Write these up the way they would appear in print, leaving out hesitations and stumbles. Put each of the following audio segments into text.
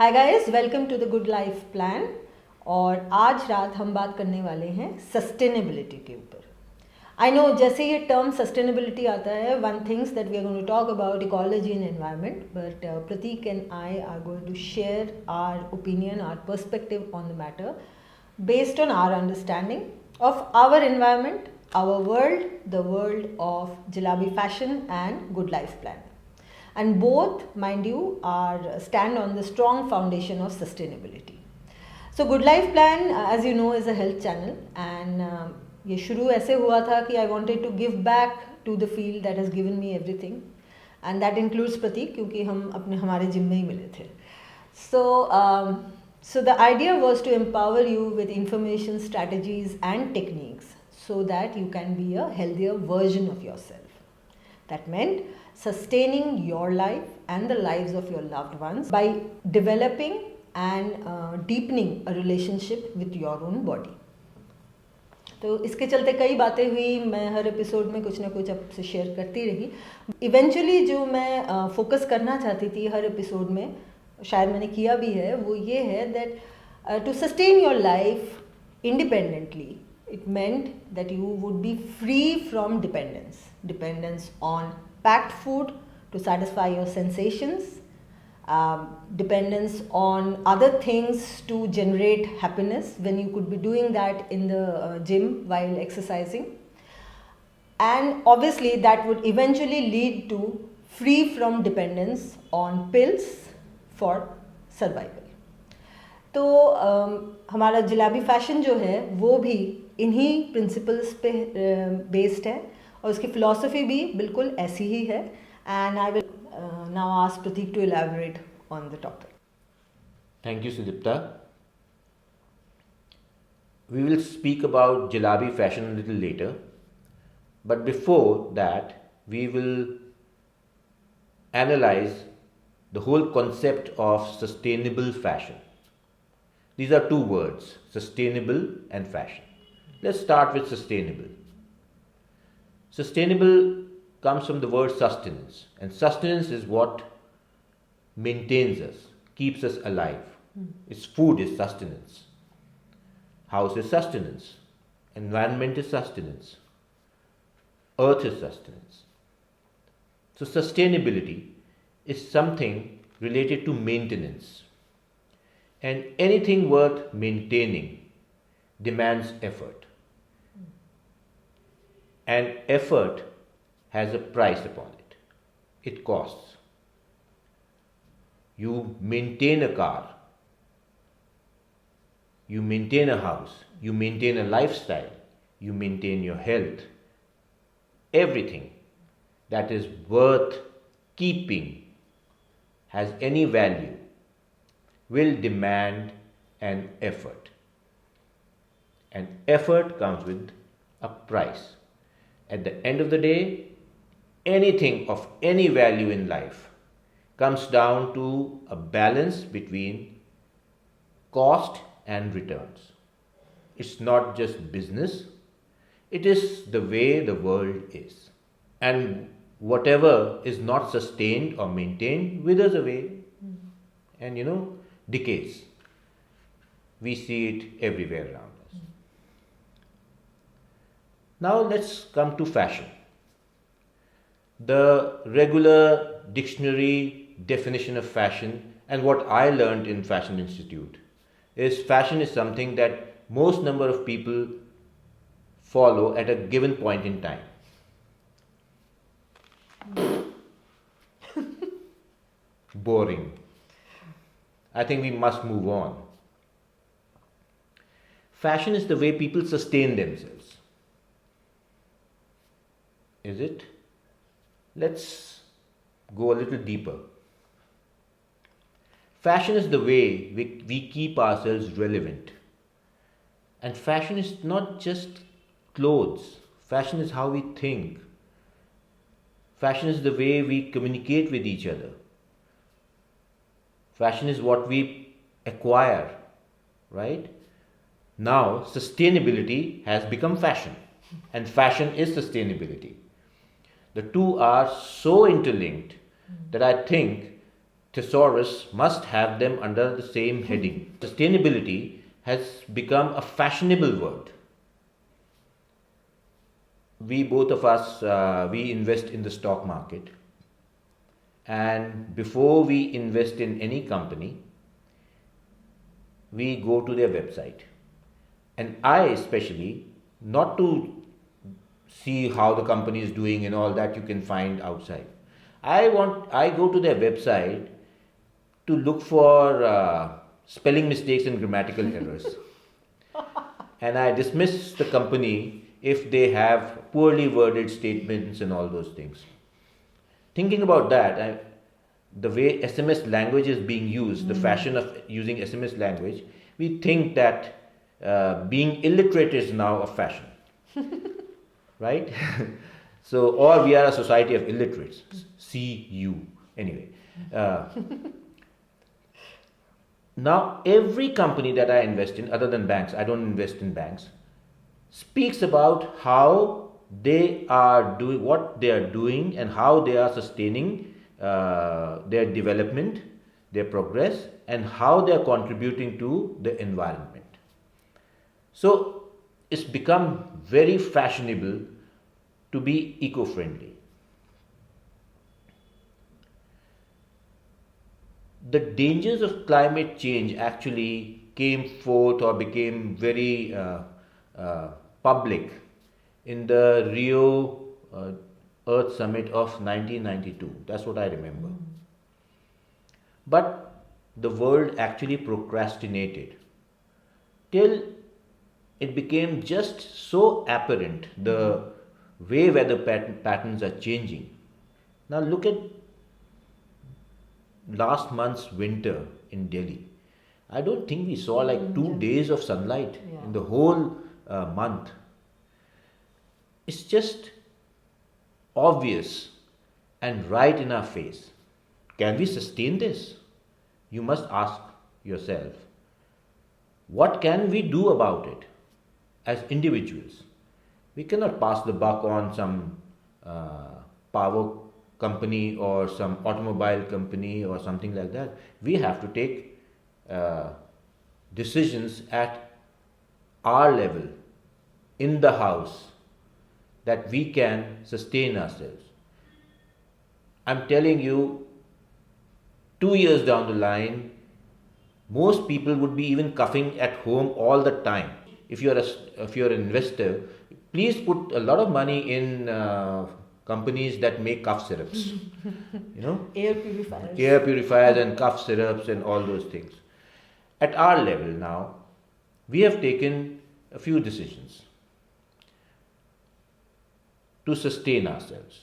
Hi guys, welcome to the good life plan. और आज रात हम बात करने वाले हैं सस्टेनेबिलिटी के ऊपर। आई नो जैसे ये टर्म सस्टेनेबिलिटी आता है, one things that we are going to talk about ecology and environment, but Prateek and I are going to share our opinion, our perspective on the matter based on our understanding of our environment, our world, the world of Jalabi fashion and good life plan. And both, mind you, are stand on the strong foundation of sustainability. So good life plan, as you know, is a health channel, and ये शुरू ऐसे हुआ था कि I wanted to give back to the field that has given me everything, and that includes Pratik, क्योंकि हम हमारे gym में ही मिले थे. So the idea was to empower you with information, strategies and techniques so that you can be a healthier version of yourself. That meant sustaining your life and the lives of your loved ones by developing and deepening a relationship with your own body. तो इसके चलते कई बातें हुई, मैं हर episode में कुछ ना कुछ आपसे शेयर करती रही. इवेंचुअली जो मैं फोकस करना चाहती थी हर एपिसोड में, शायद मैंने किया भी है, वो ये है that to sustain your life independently, it meant that you would be free from dependence on packed food to satisfy your sensations, dependence on other things to generate happiness when you could be doing that in the gym while exercising. And obviously that would eventually lead to free from dependence on pills for survival. तो हमारा जलाबी fashion जो है वो भी इन्हीं principles पे based है और उसकी फ़िलॉसफी भी बिल्कुल ऐसी ही है. And I will now ask Prateek to elaborate on the topic. Thank you, Sudipta. We will speak about Jalabi fashion a little later, but before that, we will analyze the whole concept of sustainable fashion. These are two words, sustainable and fashion. Let's start with sustainable. Sustainable comes from the word sustenance, and sustenance is what maintains us, keeps us alive. Its food is sustenance. House is sustenance. Environment is sustenance. Earth is sustenance. So sustainability is something related to maintenance. And anything worth maintaining demands effort. And effort has a price upon it. It costs. You maintain a car, you maintain a house, you maintain a lifestyle, you maintain your health. Everything that is worth keeping, has any value, will demand an effort. And effort comes with a price. At the end of the day, anything of any value in life comes down to a balance between cost and returns. It's not just business, it is the way the world is. And whatever is not sustained or maintained withers away and decays. We see it everywhere around us. Now let's come to fashion. The regular dictionary definition of fashion, and what I learned in Fashion Institute, is fashion is something that most number of people follow at a given point in time. Boring. I think we must move on. Fashion is the way people sustain themselves. Is it? Let's go a little deeper. Fashion is the way we keep ourselves relevant. And fashion is not just clothes. Fashion is how we think. Fashion is the way we communicate with each other. Fashion is what we acquire, right? Now, sustainability has become fashion, and fashion is sustainability. The two are so interlinked that I think thesaurus must have them under the same heading. Sustainability has become a fashionable word. We both of us, we invest in the stock market, and before we invest in any company, we go to their website. And I especially, not to see how the company is doing and all that you can find outside. I go to their website to look for spelling mistakes and grammatical errors. And I dismiss the company if they have poorly worded statements and all those things. Thinking about that, the way SMS language is being used, the fashion of using SMS language, we think that being illiterate is now a fashion. Right? So, or we are a society of illiterates. CU. Anyway. Now, every company that I invest in, other than banks, I don't invest in banks, speaks about how they are doing, what they are doing, and how they are sustaining their development, their progress, and how they are contributing to the environment. So, it's become very fashionable to be eco-friendly. The dangers of climate change actually came forth or became very public in the Rio Earth Summit of 1992. That's what I remember. But the world actually procrastinated till it became just so apparent the way weather patterns are changing. Now look at last month's winter in Delhi. I don't think we saw like 2 days of sunlight in the whole month. It's just obvious and right in our face. Can we sustain this? You must ask yourself, what can we do about it as individuals? We cannot pass the buck on some power company or some automobile company or something like that. We have to take decisions at our level, in the house, that we can sustain ourselves. I'm telling you, 2 years down the line, most people would be even coughing at home all the time. If you're an investor, please put a lot of money in companies that make cough syrups. Air purifiers. Air purifiers and cough syrups and all those things. At our level now, we have taken a few decisions to sustain ourselves.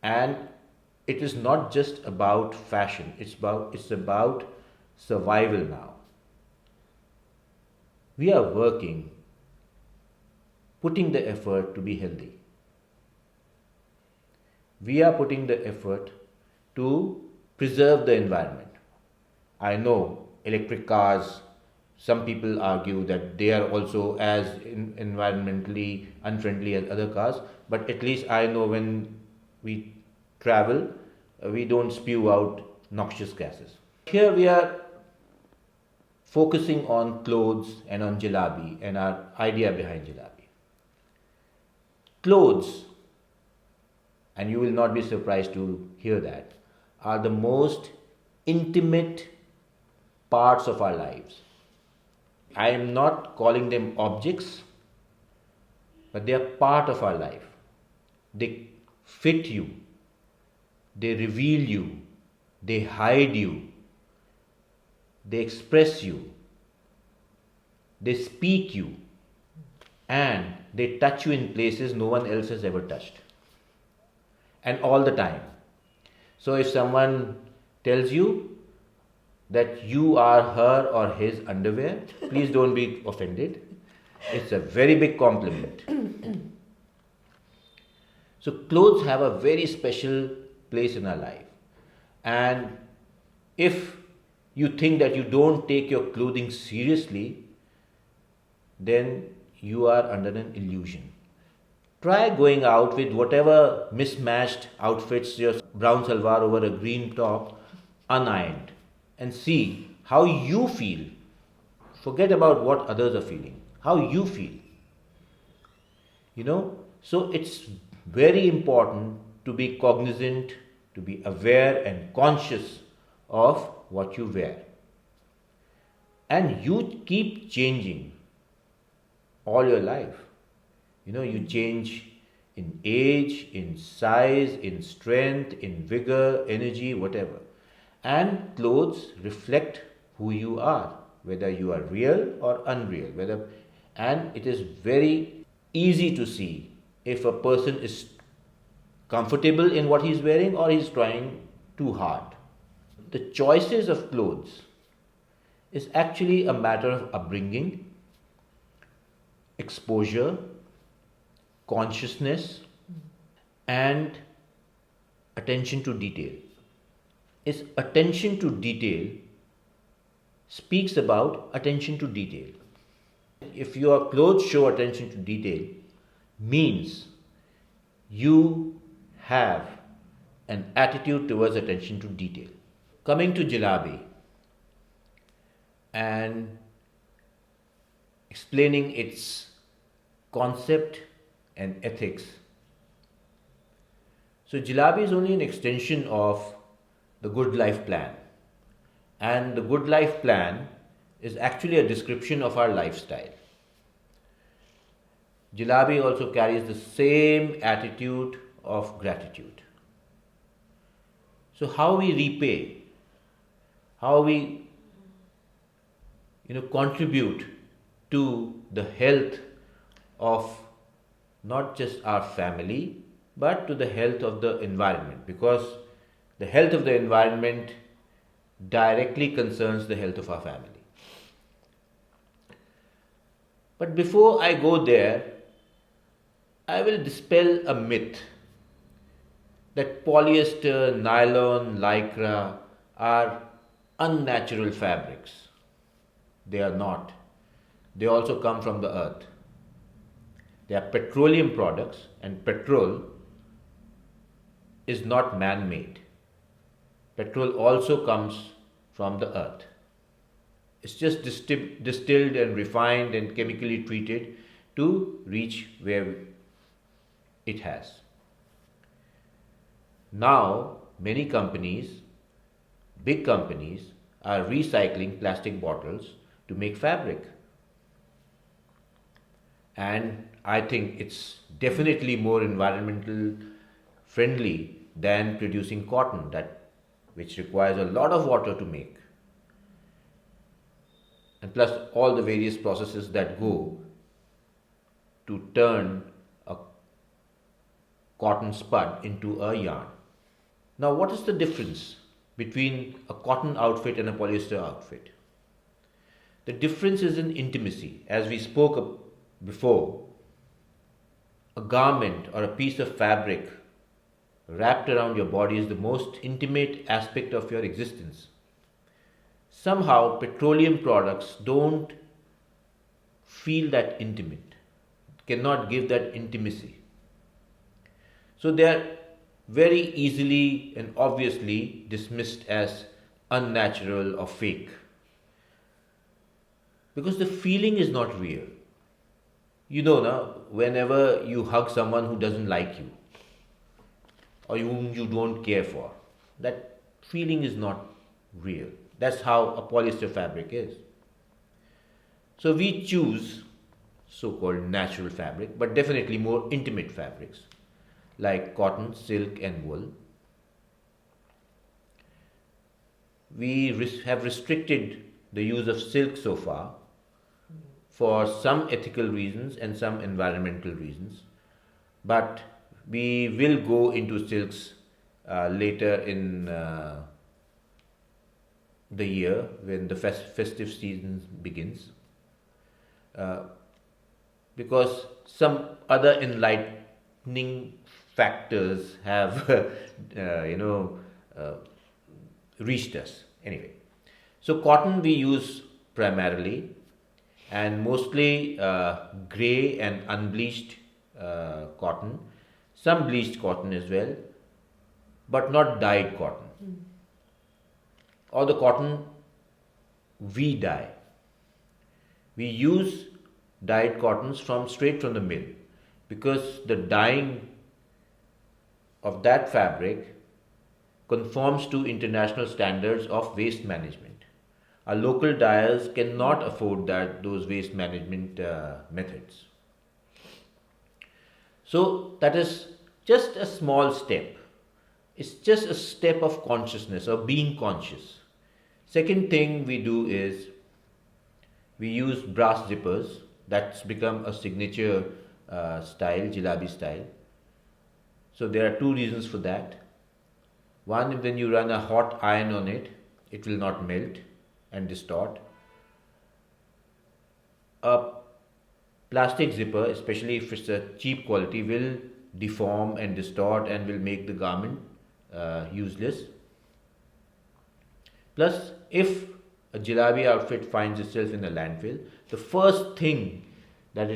And it is not just about fashion, it's about survival now. We are working, putting the effort to be healthy. We are putting the effort to preserve the environment. I know electric cars, some people argue that they are also as environmentally unfriendly as other cars, but at least I know when we travel, we don't spew out noxious gases. Here we are focusing on clothes and on jalebi and our idea behind jalebi. Clothes, and you will not be surprised to hear that, are the most intimate parts of our lives. I am not calling them objects, but they are part of our life. They fit you, they reveal you, they hide you, they express you, they speak you, and they touch you in places no one else has ever touched. And all the time. So if someone tells you that you are her or his underwear, please don't be offended. It's a very big compliment. So clothes have a very special place in our life. And if you think that you don't take your clothing seriously, then you are under an illusion. Try going out with whatever mismatched outfits, your brown salwar over a green top, unironed and see how you feel. Forget about what others are feeling, how you feel. So it's very important to be cognizant, to be aware and conscious of what you wear. And you keep changing all your life. You change in age, in size, in strength, in vigor, energy, whatever. And clothes reflect who you are, whether you are real or unreal. And it is very easy to see if a person is comfortable in what he's wearing or he's trying too hard. The choices of clothes is actually a matter of upbringing, exposure, consciousness, and attention to detail. Is attention to detail speaks about attention to detail. If your clothes show attention to detail, means you have an attitude towards attention to detail. Coming to Jalabi and explaining its concept and ethics. So Jalabi is only an extension of the Good Life Plan. And the Good Life Plan is actually a description of our lifestyle. Jalabi also carries the same attitude of gratitude. So how we repay, how we contribute to the health of not just our family but to the health of the environment, because the health of the environment directly concerns the health of our family. But before I go there, I will dispel a myth that polyester, nylon, lycra are unnatural fabrics. They are not. They also come from the earth. They are petroleum products, and petrol is not man-made. Petrol also comes from the earth. It's just distilled and refined and chemically treated to reach where it has. Now, many companies, big companies, are recycling plastic bottles to make fabric. And I think it's definitely more environmental friendly than producing cotton, which requires a lot of water to make. And plus all the various processes that go to turn a cotton spud into a yarn. Now, what is the difference between a cotton outfit and a polyester outfit? The difference is in intimacy. As we spoke before, a garment or a piece of fabric wrapped around your body is the most intimate aspect of your existence. Somehow, petroleum products don't feel that intimate, cannot give that intimacy. So they are very easily and obviously dismissed as unnatural or fake, because the feeling is not real. Now, whenever you hug someone who doesn't like you or whom you don't care for, that feeling is not real. That's how a polyester fabric is. So we choose so-called natural fabric, but definitely more intimate fabrics like cotton, silk and wool. We have restricted the use of silk so far for some ethical reasons and some environmental reasons, but we will go into silks later in the year when the festive season begins, because some other enlightening factors have reached us. Anyway, so cotton we use primarily, and mostly grey and unbleached cotton, some bleached cotton as well, but not dyed cotton. or the cotton we dye. We use dyed cottons straight from the mill because the dyeing of that fabric conforms to international standards of waste management. Our local dyers cannot afford those waste management methods. So that is just a small step. It's just a step of consciousness or being conscious. Second thing we do is we use brass zippers. That's become a signature style, jalabi style. So there are two reasons for that. One, when you run a hot iron on it, it will not melt and distort. A plastic zipper, especially if it's a cheap quality, will deform and distort and will make the garment useless. Plus, if a jalabi outfit finds itself in a landfill, the first thing to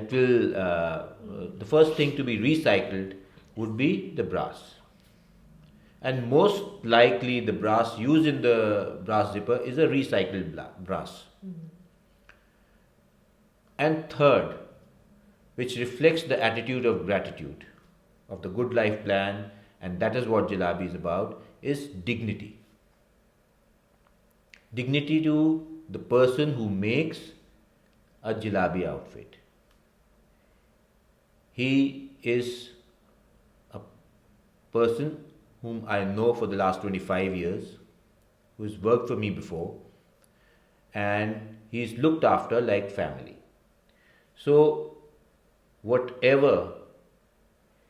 be recycled would be the brass. And most likely, the brass used in the brass zipper is a recycled brass. Mm-hmm. And third, which reflects the attitude of gratitude of the Good Life Plan, and that is what Jalabi is about, is dignity. Dignity to the person who makes a Jalabi outfit. He is a person whom I know for the last 25 years, who has worked for me before, and he's looked after like family. So, whatever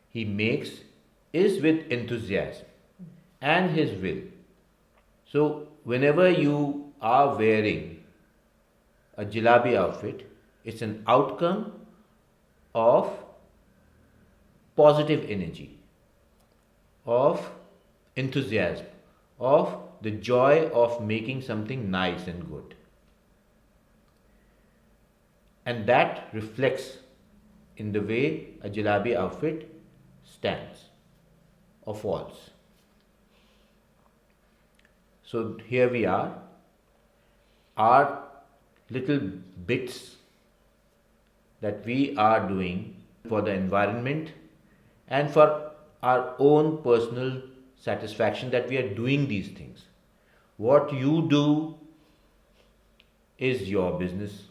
he makes is with enthusiasm and his will. So, whenever you are wearing a Jalabi outfit, it's an outcome of positive energy, of enthusiasm, of the joy of making something nice and good. And that reflects in the way a Jalabi outfit stands or falls. So here we are, our little bits that we are doing for the environment and for our own personal satisfaction that we are doing these things. What you do is your business.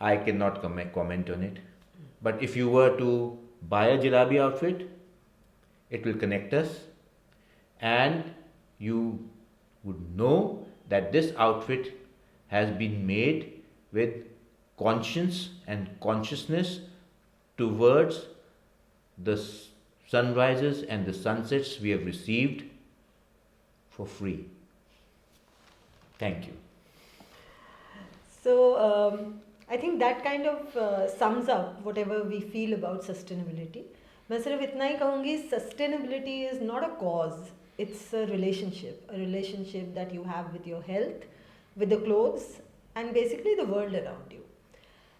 I cannot comment on it. But if you were to buy a Jalabi outfit, it will connect us and you would know that this outfit has been made with conscience and consciousness towards the sunrises and the sunsets we have received for free. Thank you. So, I think that kind of sums up whatever we feel about sustainability. मैं सिर्फ इतना ही कहूँगी, sustainability is not a cause, it's a relationship that you have with your health, with the clothes and basically the world around you.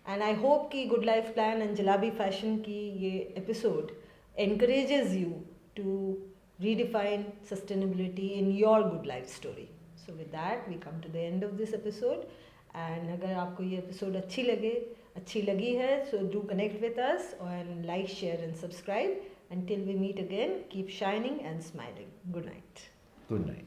And I hope कि Good Life Plan and Jalabi Fashion की ये episode encourages you to redefine sustainability in your good life story. So with that, we come to the end of this episode. And अगर आपको ये episode अच्छी लगी है, so do connect with us and like, share and subscribe. Until we meet again, keep shining and smiling. Good night. Good night.